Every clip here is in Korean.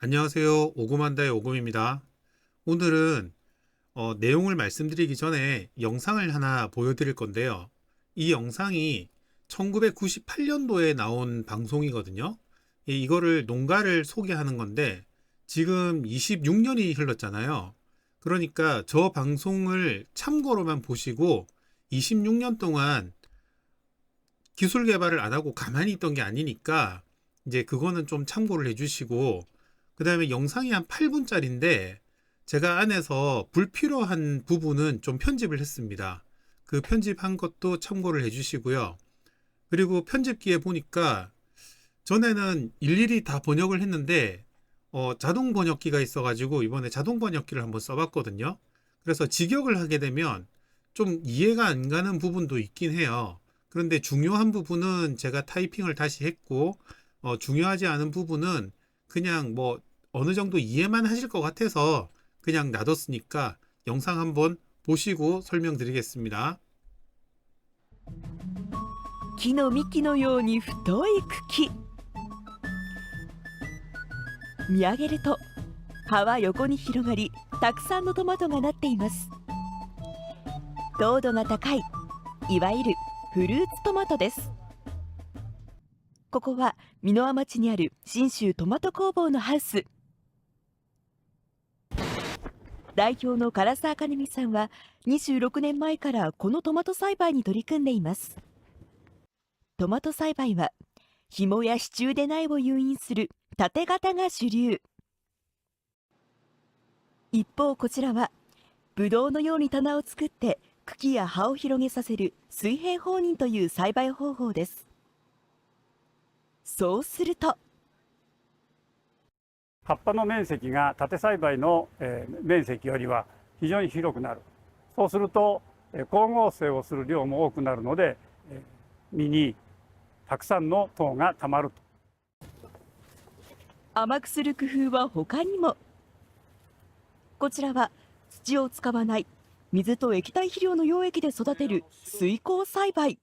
안녕하세요. 오금한다의 오금입니다. 오늘은 내용을 말씀드리기 전에 영상을 하나 보여드릴 건데요. 이 영상이 1998년도에 나온 방송이거든요. 이거를 농가를 소개하는 건데 지금 26년이 흘렀잖아요. 그러니까 저 방송을 참고로만 보시고 26년 동안 기술 개발을 안 하고 가만히 있던 게 아니니까 이제 그거는 좀 참고를 해주시고, 그 다음에 영상이 한 8분짜리인데 제가 안에서 불필요한 부분은 좀 편집을 했습니다. 그 편집한 것도 참고를 해주시고요. 그리고 편집기에 보니까 전에는 일일이 다 번역을 했는데 자동 번역기가 있어가지고 이번에 자동 번역기를 한번 써봤거든요. 그래서 직역을 하게 되면 좀 이해가 안 가는 부분도 있긴 해요. 그런데 중요한 부분은 제가 타이핑을 다시 했고, 중요하지 않은 부분은 그냥 뭐 어느 정도 이해만 하실 것 같아서 그냥 놔뒀으니까 영상 한번 보시고 설명드리겠습니다. 木の幹のように太い茎。見上げると葉は横に広がり、たくさんのトマトがなっています。糖度が高い、いわゆるフルーツトマトです。ここは箕輪町にある信州トマト工房のハウス。代表の唐沢かねみさんは26年前からこのトマト栽培に取り組んでいます。トマト栽培は紐や支柱で苗を誘引する縦型が主流。一方こちらはブドウのように棚を作って茎や葉を広げさせる水平放任という栽培方法です。そうすると葉っぱの面積が縦栽培の面積よりは非常に広くなる。そうすると光合成をする量も多くなるので実にたくさんの糖がたまると。甘くする工夫は他にも。こちらは土を使わない水と液体肥料の溶液で育てる水耕栽培。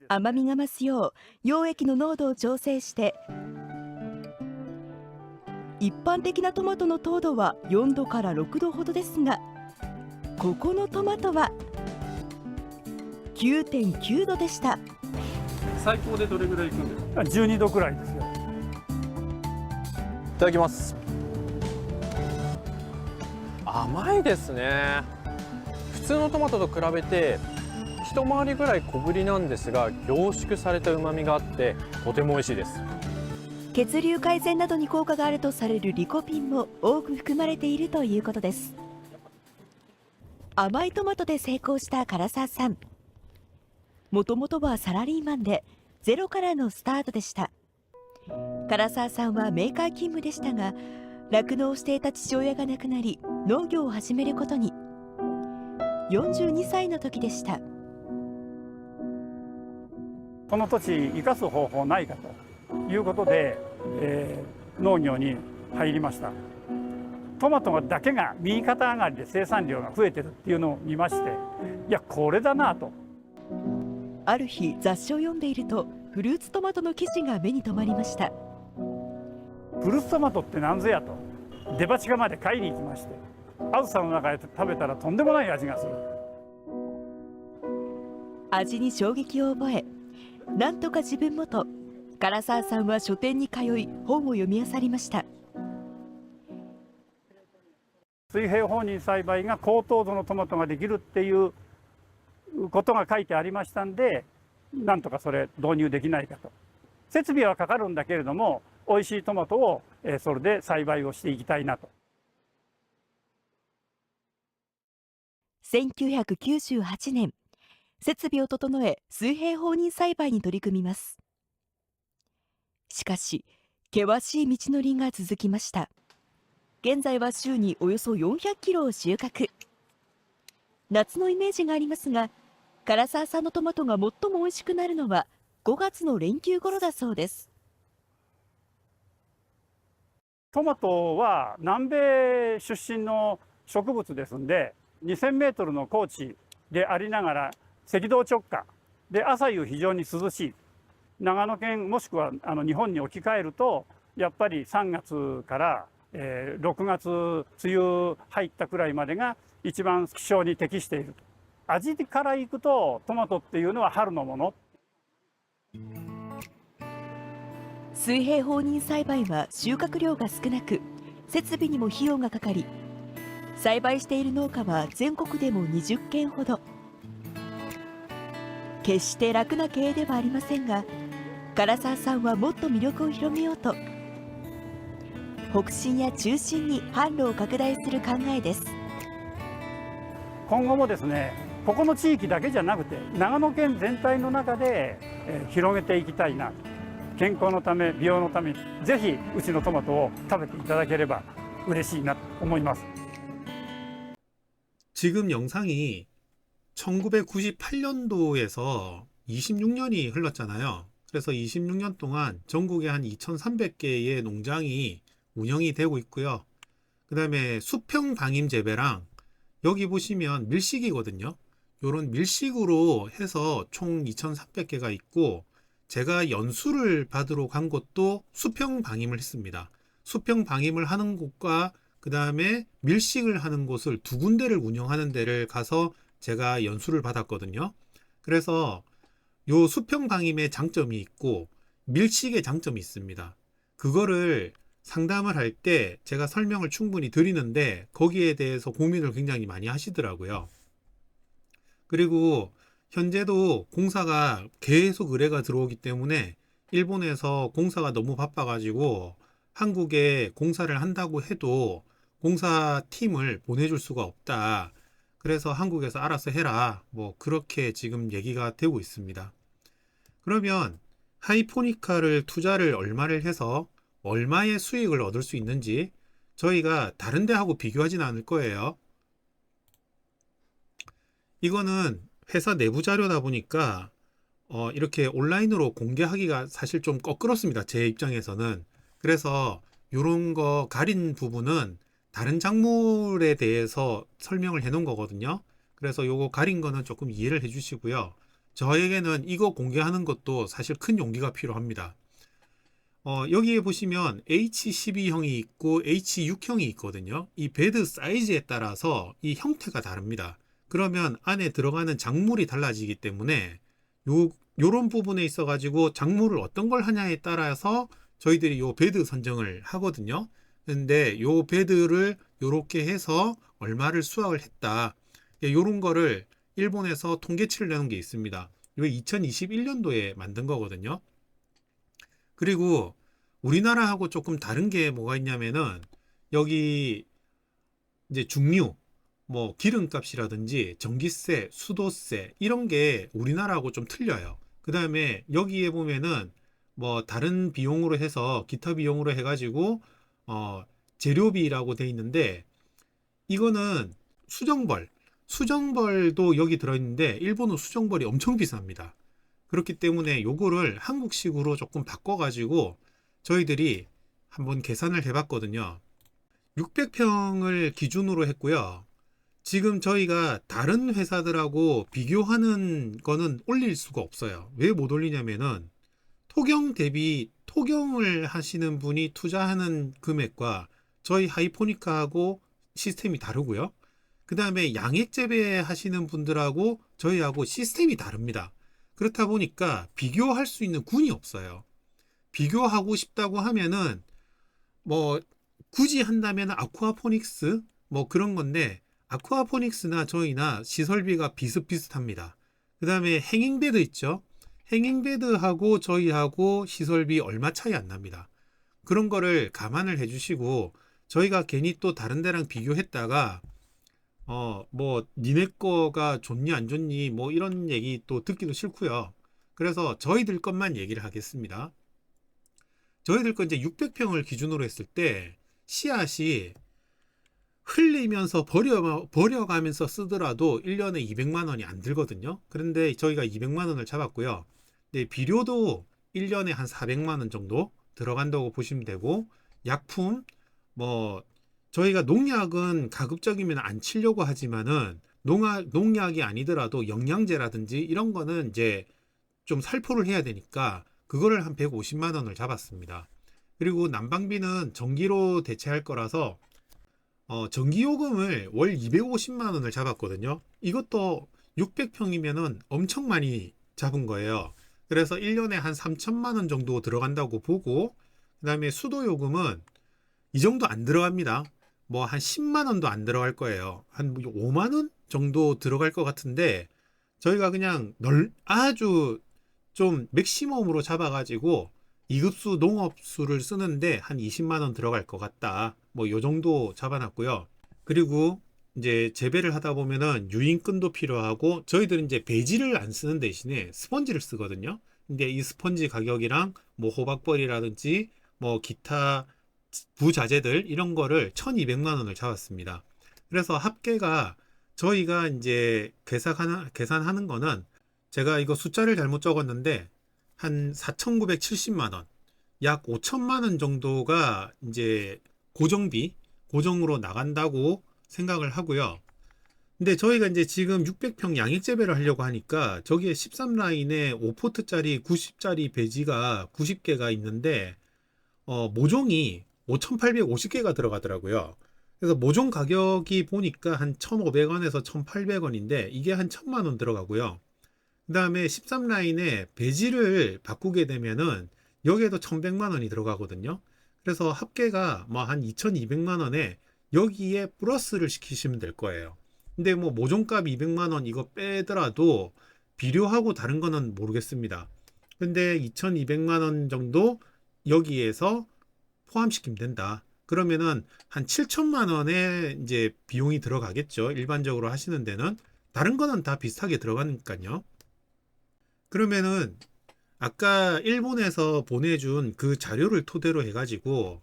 甘みが増すよう溶液の濃度を調整して、一般的なトマトの糖度は4度から6度ほどですが、ここのトマトは 9.9 度でした。最高でどれぐらいいくんですか？12度くらいですよ。いただきます。甘いですね。普通のトマトと比べて一回りぐらい小ぶりなんですが、凝縮された旨味があってとても美味しいです。血流改善などに効果があるとされるリコピンも多く含まれているということです。甘いトマトで成功した唐沢さん、もともとはサラリーマンでゼロからのスタートでした。唐沢さんはメーカー勤務でしたが、酪農をしていた父親が亡くなり農業を始めることに。42歳の時でした。この土地生かす方法ないかということで、農業に入りました。トマトだけが右肩上がりで生産量が増えてるっていうのを見まして、いやこれだなと。ある日雑誌を読んでいるとフルーツトマトの記事が目に留まりました。フルーツトマトって何ぞやとデパ地下まで買いに行きまして、あずさの中で食べたらとんでもない味がする。味に衝撃を覚え、なんとか自分もと唐沢さんは書店に通い本を読み漁りました。水平放任栽培が高糖度のトマトができるっていうことが書いてありましたんで、なんとかそれ導入できないかと。設備はかかるんだけれども美味しいトマトをそれで栽培をしていきたいなと。1998年、設備を整え水平放任栽培に取り組みます。しかし険しい道のりが続きました。現在は週におよそ400キロを収穫。夏のイメージがありますが、唐沢さんのトマトが最も美味しくなるのは5月の連休頃だそうです。トマトは南米出身の植物ですんで、2000メートルの高地でありながら赤道直下で朝夕非常に涼しい。長野県もしくは日本に置き換えるとやっぱり3月から、6月梅雨入ったくらいまでが一番気象に適していると。味からいくとトマトっていうのは春のもの。水平放任栽培は収穫量が少なく、設備にも費用がかかり、栽培している農家は全国でも20軒ほど。決して楽な経営ではありませんが、唐沢さんはもっと魅力を広めようと、北進や中心に販路を拡大する考えです。今後もですね、ここの地域だけじゃなくて長野県全体の中で、広げていきたいな。健康のため、美容のためにぜひうちのトマトを食べていただければ嬉しいなと思います。 지금 영상이 1998년도에서 26년이 흘렀잖아요. 그래서 26년 동안 전국에 한 2,300개의 농장이 운영이 되고 있고요. 그 다음에 수평 방임 재배랑 여기 보시면 밀식이거든요. 요런 밀식으로 해서 총 2,300개가 있고, 제가 연수를 받으러 간 곳도 수평 방임을 했습니다. 수평 방임을 하는 곳과 그 다음에 밀식을 하는 곳을 두 군데를 운영하는 데를 가서 제가 연수를 받았거든요. 그래서 요 수평 방임의 장점이 있고 밀식의 장점이 있습니다. 그거를 상담을 할 때 제가 설명을 충분히 드리는데 거기에 대해서 고민을 굉장히 많이 하시더라고요. 그리고 현재도 공사가 계속 의뢰가 들어오기 때문에 일본에서 공사가 너무 바빠가지고 한국에 공사를 한다고 해도 공사팀을 보내줄 수가 없다. 그래서 한국에서 알아서 해라. 뭐 그렇게 지금 얘기가 되고 있습니다. 그러면 하이포니카를 투자를 얼마를 해서 얼마의 수익을 얻을 수 있는지 저희가 다른 데하고 비교하진 않을 거예요. 이거는 회사 내부 자료다 보니까 이렇게 온라인으로 공개하기가 사실 좀 꺼끌었습니다. 제 입장에서는. 그래서 이런 거 가린 부분은 다른 작물에 대해서 설명을 해 놓은 거거든요. 그래서 요거 가린 거는 조금 이해를 해 주시고요. 저에게는 이거 공개하는 것도 사실 큰 용기가 필요합니다. 여기에 보시면 H12형이 있고 H6형이 있거든요. 이 베드 사이즈에 따라서 이 형태가 다릅니다. 그러면 안에 들어가는 작물이 달라지기 때문에 요런 부분에 있어 가지고 작물을 어떤 걸 하냐에 따라서 저희들이 요 베드 선정을 하거든요. 근데 요 베드를 요렇게 해서 얼마를 수확을 했다. 요런 거를 일본에서 통계치를 내는 게 있습니다. 이게 2021년도에 만든 거거든요. 그리고 우리나라하고 조금 다른 게 뭐가 있냐면은 여기 이제 중류, 뭐 기름값이라든지 전기세, 수도세 이런 게 우리나라하고 좀 틀려요. 그 다음에 여기에 보면은 뭐 다른 비용으로 해서 기타 비용으로 해가지고 재료비라고 돼 있는데 이거는 수정벌도 여기 들어있는데 일본은 수정벌이 엄청 비쌉니다. 그렇기 때문에 요거를 한국식으로 조금 바꿔가지고 저희들이 한번 계산을 해봤거든요. 600평을 기준으로 했고요. 지금 저희가 다른 회사들하고 비교하는 거는 올릴 수가 없어요. 왜 못 올리냐면은 토경 대비 토경을 하시는 분이 투자하는 금액과 저희 하이포니카하고 시스템이 다르고요. 그 다음에 양액 재배 하시는 분들하고 저희하고 시스템이 다릅니다. 그렇다 보니까 비교할 수 있는 군이 없어요. 비교하고 싶다고 하면은 뭐 굳이 한다면 아쿠아포닉스 뭐 그런 건데 아쿠아포닉스나 저희나 시설비가 비슷비슷합니다. 그 다음에 행잉베드 있죠. 행잉베드하고 저희하고 시설비 얼마 차이 안 납니다. 그런 거를 감안을 해주시고 저희가 괜히 또 다른 데랑 비교했다가 뭐 니네 거가 좋니 안 좋니 뭐 이런 얘기 또 듣기도 싫고요. 그래서 저희들 것만 얘기를 하겠습니다. 저희들 거 이제 600평을 기준으로 했을 때 씨앗이 흘리면서 버려가면서 쓰더라도 1년에 200만 원이 안 들거든요. 그런데 저희가 200만 원을 잡았고요. 근데 비료도 1년에 한 400만 원 정도 들어간다고 보시면 되고, 약품 뭐 저희가 농약은 가급적이면 안 치려고 하지만은 농약이 아니더라도 영양제라든지 이런 거는 이제 좀 살포를 해야 되니까 그거를 한 150만 원을 잡았습니다. 그리고 난방비는 전기로 대체할 거라서 전기요금을 월 250만 원을 잡았거든요. 이것도 600평이면은 엄청 많이 잡은 거예요. 그래서 1년에 한 3천만 원 정도 들어간다고 보고, 그 다음에 수도요금은 이 정도 안 들어갑니다. 뭐 한 10만 원도 안 들어갈 거예요. 한 5만 원 정도 들어갈 것 같은데, 저희가 그냥 아주 좀 맥시멈으로 잡아가지고 2급수 농업수를 쓰는데 한 20만 원 들어갈 것 같다. 뭐 요 정도 잡아놨고요. 그리고 이제 재배를 하다 보면은 유인끈도 필요하고, 저희들은 이제 배지를 안 쓰는 대신에 스펀지를 쓰거든요. 근데 이 스펀지 가격이랑 뭐 호박벌이라든지 뭐 기타 부자재들 이런 거를 1200만 원을 잡았습니다. 그래서 합계가 저희가 이제 계산하는 거는, 제가 이거 숫자를 잘못 적었는데 한 4,970만 원, 약 5천만 원 정도가 이제 고정으로 나간다고 생각을 하고요. 근데 저희가 이제 지금 600평 양익 재배를 하려고 하니까 저기에 13라인에 5포트짜리 90짜리 배지가 90개가 있는데 모종이 5,850개가 들어가더라고요. 그래서 모종 가격이 보니까 한 1,500원에서 1,800원인데 이게 한 1,000만 원 들어가고요. 그 다음에 13라인에 배지를 바꾸게 되면은 여기에도 1,100만 원이 들어가거든요. 그래서 합계가 뭐 한 2,200만 원에 여기에 플러스를 시키시면 될 거예요. 근데 뭐 모종값 200만 원 이거 빼더라도 비료하고 다른 거는 모르겠습니다. 근데 2,200만 원 정도 여기에서 포함시키면 된다. 그러면은 한 7천만 원의 이제 비용이 들어가겠죠. 일반적으로 하시는 데는. 다른 거는 다 비슷하게 들어가니까요. 그러면은 아까 일본에서 보내준 그 자료를 토대로 해가지고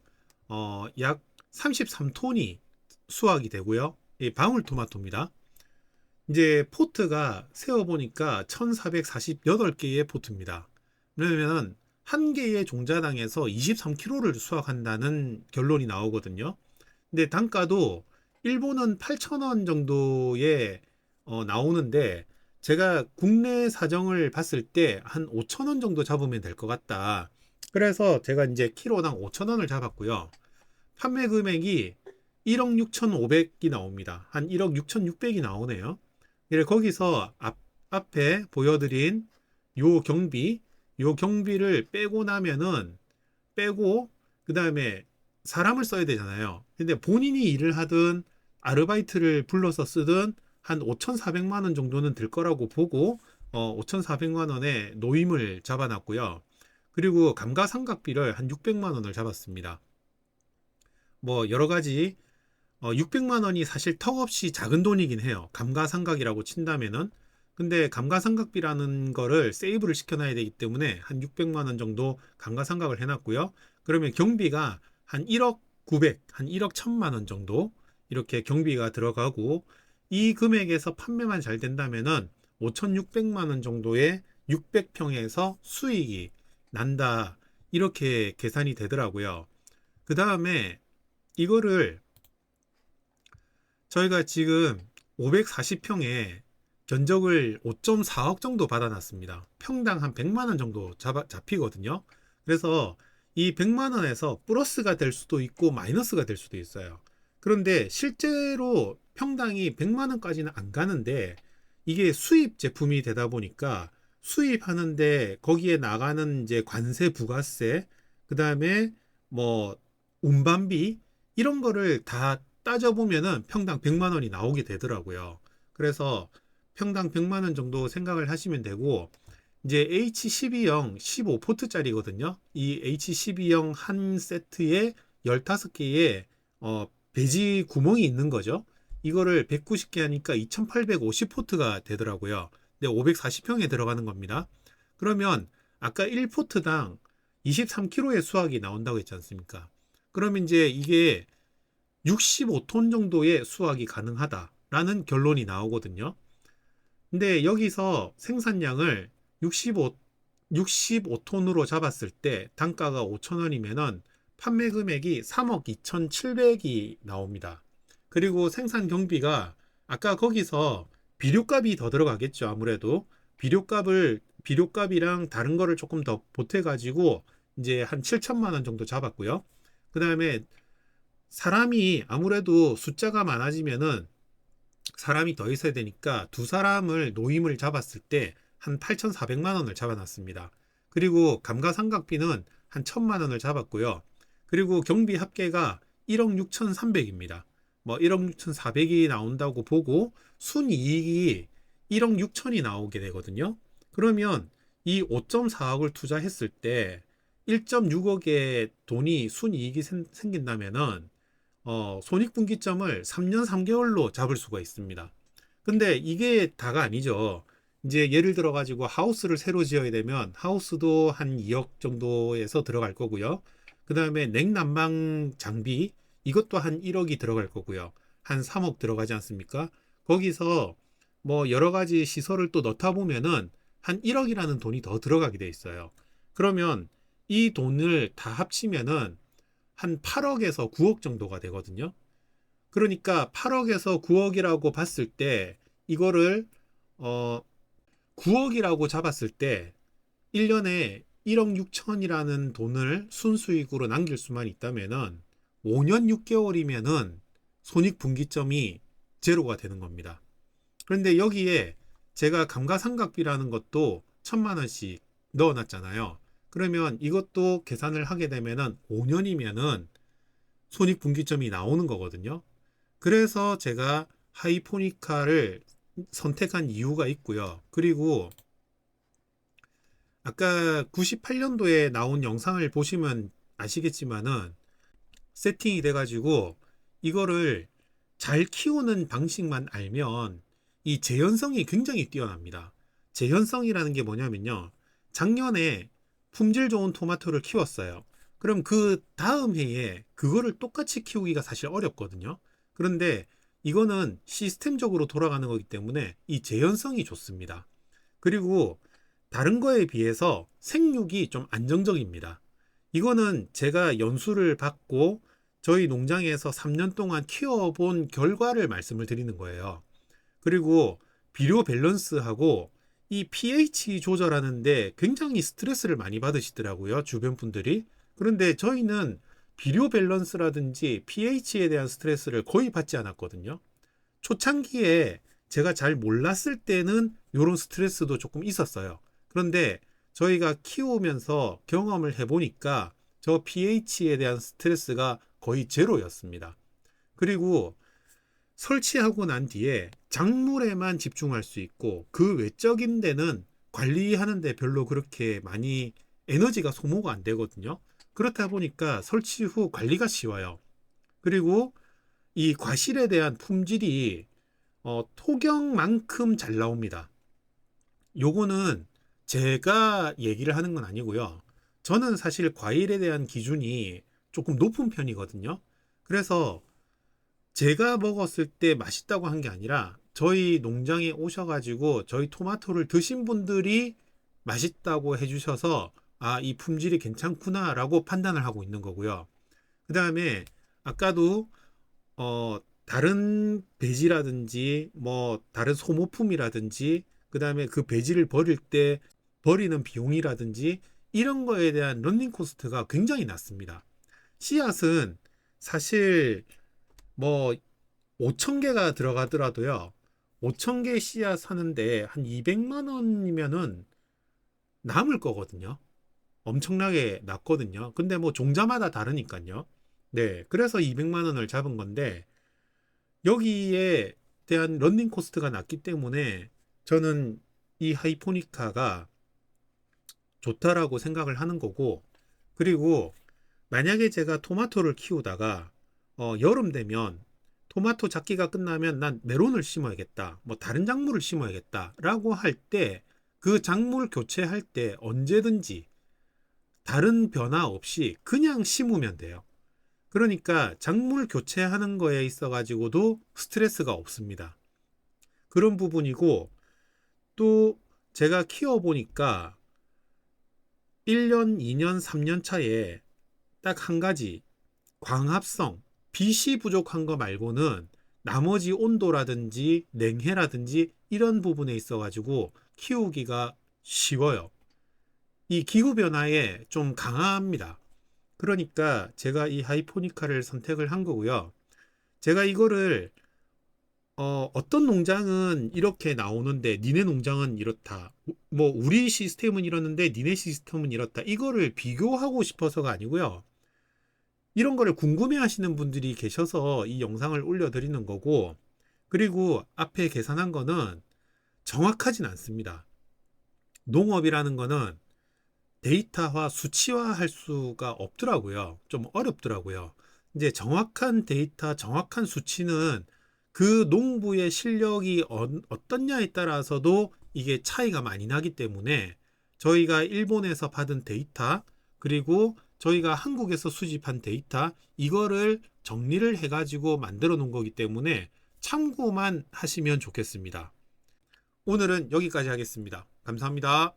약 33톤이 수확이 되고요. 이 방울토마토입니다. 이제 포트가 세어보니까 1448개의 포트입니다. 그러면은 한 개의 종자당에서 23kg를 수확한다는 결론이 나오거든요. 근데 단가도 일본은 8,000원 정도에 나오는데, 제가 국내 사정을 봤을 때 한 5,000원 정도 잡으면 될 것 같다. 그래서 제가 이제 키로당 5,000원을 잡았고요. 판매 금액이 1억 6,500이 나옵니다. 한 1억 6,600이 나오네요. 그래서 거기서 앞에 보여드린 요 경비를 빼고 나면은 그 다음에 사람을 써야 되잖아요. 근데 본인이 일을 하든 아르바이트를 불러서 쓰든 한 5,400만 원 정도는 들 거라고 보고 5,400만 원에 노임을 잡아놨고요. 그리고 감가상각비를 한 600만 원을 잡았습니다. 뭐 여러 가지 600만 원이 사실 턱없이 작은 돈이긴 해요. 감가상각이라고 친다면은. 근데 감가상각비라는 거를 세이브를 시켜놔야 되기 때문에 한 600만 원 정도 감가상각을 해놨고요. 그러면 경비가 한 1억 900, 한 1억 1000만 원 정도 이렇게 경비가 들어가고, 이 금액에서 판매만 잘 된다면은 5,600만 원 정도의 600평에서 수익이 난다. 이렇게 계산이 되더라고요. 그 다음에 이거를 저희가 지금 540평에 견적을 5.4억 정도 받아놨습니다. 평당 한 100만 원 정도 잡히거든요. 그래서 이 100만 원에서 플러스가 될 수도 있고 마이너스가 될 수도 있어요. 그런데 실제로 평당이 100만 원까지는 안 가는데, 이게 수입 제품이 되다 보니까 수입하는데 거기에 나가는 이제 관세, 부가세, 그 다음에 뭐 운반비 이런 거를 다 따져보면은 평당 100만 원이 나오게 되더라고요. 그래서 평당 100만 원 정도 생각을 하시면 되고, 이제 H12형 15포트짜리거든요. 이 H12형 한 세트에 15개의 배지 구멍이 있는 거죠. 이거를 190개 하니까 2850포트가 되더라고요. 근데 540평에 들어가는 겁니다. 그러면 아까 1포트당 23kg의 수확이 나온다고 했지 않습니까? 그러면 이제 이게 65톤 정도의 수확이 가능하다라는 결론이 나오거든요. 근데 여기서 생산량을 65톤으로 잡았을 때 단가가 5,000원이면은 판매 금액이 3억 2,700이 나옵니다. 그리고 생산 경비가 아까 거기서 비료값이 더 들어가겠죠. 아무래도 비료값이랑 다른 거를 조금 더 보태가지고 이제 한 7천만 원 정도 잡았고요. 그 다음에 사람이 아무래도 숫자가 많아지면은 사람이 더 있어야 되니까 두 사람을 노임을 잡았을 때 한 8,400만 원을 잡아놨습니다. 그리고 감가상각비는 한 1,000만 원을 잡았고요. 그리고 경비 합계가 1억 6,300입니다. 뭐 1억 6,400이 나온다고 보고 순이익이 1억 6천이 나오게 되거든요. 그러면 이 5.4억을 투자했을 때 1.6억의 돈이 순이익이 생긴다면은 손익분기점을 3년 3개월로 잡을 수가 있습니다. 근데 이게 다가 아니죠. 이제 예를 들어 가지고 하우스를 새로 지어야 되면 하우스도 한 2억 정도에서 들어갈 거고요. 그 다음에 냉난방 장비 이것도 한 1억이 들어갈 거고요. 한 3억 들어가지 않습니까? 거기서 뭐 여러 가지 시설을 또 넣다 보면은 한 1억이라는 돈이 더 들어가게 돼 있어요. 그러면 이 돈을 다 합치면은 한 8억에서 9억 정도가 되거든요. 그러니까 8억에서 9억이라고 봤을 때 이거를 9억이라고 잡았을 때 1년에 1억 6천이라는 돈을 순수익으로 남길 수만 있다면은 5년 6개월이면은 손익분기점이 제로가 되는 겁니다. 그런데 여기에 제가 감가상각비라는 것도 1,000만 원씩 넣어놨잖아요. 그러면 이것도 계산을 하게 되면은 5년이면은 손익분기점이 나오는 거거든요. 그래서 제가 하이포니카를 선택한 이유가 있고요. 그리고 아까 98년도에 나온 영상을 보시면 아시겠지만은 세팅이 돼가지고 이거를 잘 키우는 방식만 알면 이 재현성이 굉장히 뛰어납니다. 재현성이라는 게 뭐냐면요. 작년에 품질 좋은 토마토를 키웠어요. 그럼 그 다음 해에 그거를 똑같이 키우기가 사실 어렵거든요. 그런데 이거는 시스템적으로 돌아가는 거기 때문에 이 재현성이 좋습니다. 그리고 다른 거에 비해서 생육이 좀 안정적입니다. 이거는 제가 연수를 받고 저희 농장에서 3년 동안 키워본 결과를 말씀을 드리는 거예요. 그리고 비료 밸런스하고 이 pH 조절하는데 굉장히 스트레스를 많이 받으시더라고요. 주변 분들이. 그런데 저희는 비료 밸런스라든지 pH에 대한 스트레스를 거의 받지 않았거든요. 초창기에 제가 잘 몰랐을 때는 이런 스트레스도 조금 있었어요. 그런데 저희가 키우면서 경험을 해보니까 저 pH에 대한 스트레스가 거의 제로였습니다. 그리고 설치하고 난 뒤에 작물에만 집중할 수 있고 그 외적인 데는 관리하는데 별로 그렇게 많이 에너지가 소모가 안 되거든요. 그렇다 보니까 설치 후 관리가 쉬워요. 그리고 이 과실에 대한 품질이 토경만큼 잘 나옵니다. 요거는 제가 얘기를 하는 건 아니고요. 저는 사실 과일에 대한 기준이 조금 높은 편이거든요. 그래서 제가 먹었을 때 맛있다고 한 게 아니라 저희 농장에 오셔가지고 저희 토마토를 드신 분들이 맛있다고 해주셔서 아, 이 품질이 괜찮구나 라고 판단을 하고 있는 거고요. 그 다음에 아까도 다른 배지라든지 뭐 다른 소모품이라든지 그 다음에 그 배지를 버릴 때 버리는 비용이라든지 이런 거에 대한 런닝 코스트가 굉장히 낮습니다. 씨앗은 사실 뭐 5,000개가 들어가더라도요. 5,000개 씨앗 사는데 한 200만 원이면은 남을 거거든요. 엄청나게 낮거든요. 근데 뭐 종자마다 다르니까요. 네. 그래서 200만 원을 잡은 건데 여기에 대한 런닝 코스트가 낮기 때문에 저는 이 하이포니카가 좋다라고 생각을 하는 거고, 그리고 만약에 제가 토마토를 키우다가 여름 되면 토마토 작기가 끝나면 난 메론을 심어야겠다, 뭐 다른 작물을 심어야겠다 라고 할 때 그 작물 교체할 때 언제든지 다른 변화 없이 그냥 심으면 돼요. 그러니까 작물 교체하는 거에 있어 가지고도 스트레스가 없습니다. 그런 부분이고, 또 제가 키워보니까 1년, 2년, 3년 차에 딱 한 가지, 광합성, 빛이 부족한 거 말고는 나머지 온도라든지 냉해라든지 이런 부분에 있어 가지고 키우기가 쉬워요. 이 기후변화에 좀 강합니다. 그러니까 제가 이 하이포니카를 선택을 한 거고요. 제가 이거를 어떤 농장은 이렇게 나오는데 니네 농장은 이렇다. 뭐 우리 시스템은 이렇는데 니네 시스템은 이렇다. 이거를 비교하고 싶어서가 아니고요. 이런 거를 궁금해 하시는 분들이 계셔서 이 영상을 올려드리는 거고, 그리고 앞에 계산한 거는 정확하진 않습니다. 농업이라는 거는 데이터화, 수치화 할 수가 없더라고요. 좀 어렵더라고요. 이제 정확한 데이터, 정확한 수치는 그 농부의 실력이 어떻냐에 따라서도 이게 차이가 많이 나기 때문에 저희가 일본에서 받은 데이터, 그리고 저희가 한국에서 수집한 데이터, 이거를 정리를 해가지고 만들어 놓은 거기 때문에 참고만 하시면 좋겠습니다. 오늘은 여기까지 하겠습니다. 감사합니다.